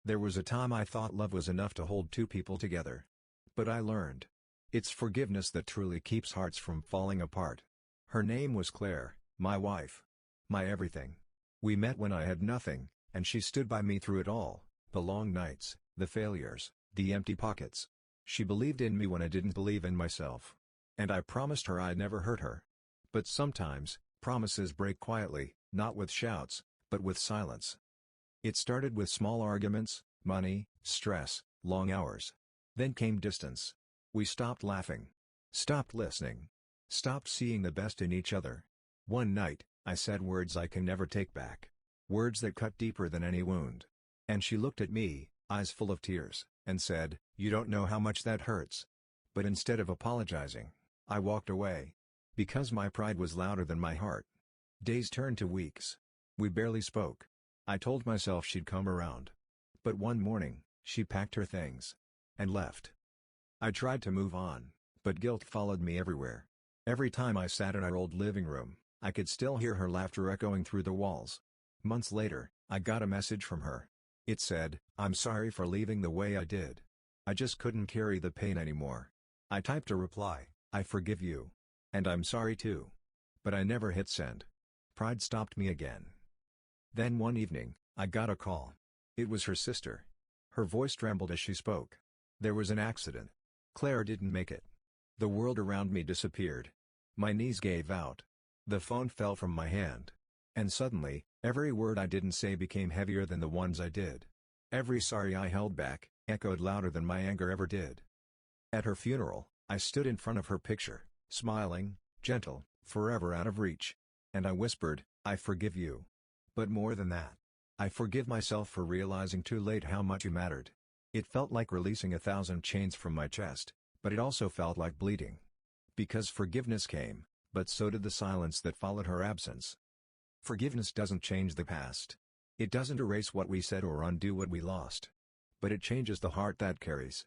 There was a time I thought love was enough to hold two people together. But I learned. It's forgiveness that truly keeps hearts from falling apart. Her name was Claire, my wife. My everything. We met when I had nothing, and she stood by me through it all, the long nights, the failures, the empty pockets. She believed in me when I didn't believe in myself. And I promised her I'd never hurt her. But sometimes, promises break quietly, not with shouts, but with silence. It started with small arguments, money, stress, long hours. Then came distance. We stopped laughing. Stopped listening. Stopped seeing the best in each other. One night, I said words I can never take back. Words that cut deeper than any wound. And she looked at me, eyes full of tears, and said, "You don't know how much that hurts." But instead of apologizing, I walked away. Because my pride was louder than my heart. Days turned to weeks. We barely spoke. I told myself she'd come around. But one morning, she packed her things. And left. I tried to move on, but guilt followed me everywhere. Every time I sat in our old living room, I could still hear her laughter echoing through the walls. Months later, I got a message from her. It said, "I'm sorry for leaving the way I did. I just couldn't carry the pain anymore." I typed a reply, "I forgive you. And I'm sorry too." But I never hit send. Pride stopped me again. Then one evening, I got a call. It was her sister. Her voice trembled as she spoke. There was an accident. Claire didn't make it. The world around me disappeared. My knees gave out. The phone fell from my hand. And suddenly, every word I didn't say became heavier than the ones I did. Every sorry I held back, echoed louder than my anger ever did. At her funeral, I stood in front of her picture, smiling, gentle, forever out of reach. And I whispered, "I forgive you." But more than that. I forgive myself for realizing too late how much you mattered. It felt like releasing 1,000 chains from my chest, but it also felt like bleeding. Because forgiveness came, but so did the silence that followed her absence. Forgiveness doesn't change the past. It doesn't erase what we said or undo what we lost. But it changes the heart that carries.